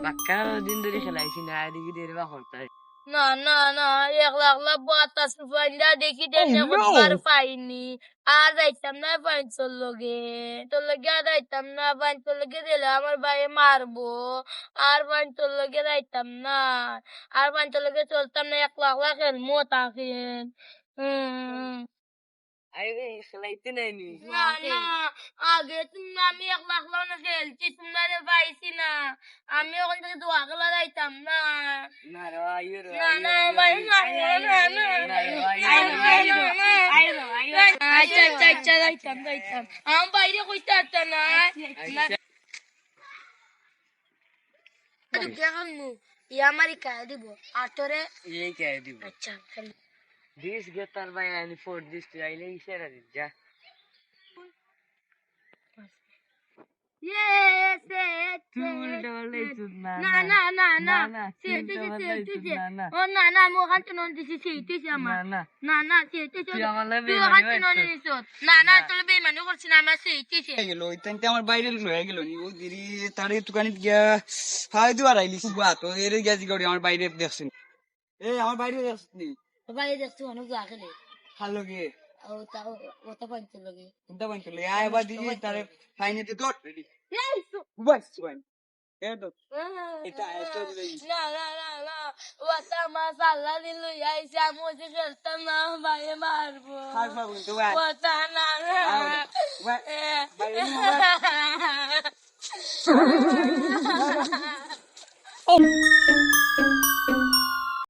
পাক্কা দিন ধরে খেলাইছি না এদিকে দিয়ে বা করতাই না না না একলা একলা বাতাস পাইলা দেখি দেনে কতবার পাইনি আর যাইতাম না পাঁচশোর লগে তোর লগে আর যাইতাম না পাঁচশোর লগে দিলে আমার ভাই মারবো আর পাঁচশোর লগে যাইতাম না আর পাঁচশোর লগে চলতাম না একলা একলা খেলমো তাকেন আরে খেলাইতে নাইনি না না আগে তুমি আমি একলা একলা না খেলছি তোমারে পাইছি না আমি ওখান থেকে দোয়া খেলা যাইতাম না না রে আইও রে না না ভাই না না না আচ্ছা আচ্ছা আচ্ছা যাইতাম যাইতাম আমার বাইরে কইতে আসতা না দেখুন ইয়ামারি কায় দিব আর তোরে এই কে দিব আচ্ছা দিস গেতার ভাই আনি ফোর দিস আইলে ইশারা দিস যা Yes, তুই ডলে তুই না না না না না না ও না না আমি ওখান থেকে নন দিছি সেইতেছি আমার না না না সেইতেছি তুই আমার লাগে তুই ওখান থেকে নন দিছ না না তোর বেইমানি করছিস না আমার সেইতেছি গেল ওইটাতে আমার বাইরে লয়ে গেল নি ও দিরি তারে দোকানে গিয়া হাই দুয়ার আইলিছি বা তো এর গেছি গড়ি আমার বাইরে দেখছেন আমার বাইরে দেখছনি বাইরে দেখছি অনেক যা খেলে ভালো গিয়ে ওটা পাঞ্চের লগে কোনটা বান চলে আয় বা দিদি তারে ফাইনেতে ডট রেডি এই বাস ওয়ান এটো এটা এটো দিই না না না না ওটা মাসালা দিল আইসা মুঝে খেলতাম না ভাই মারবো হার বাবু তো ওয়া ওটা না ওয়া বাইরে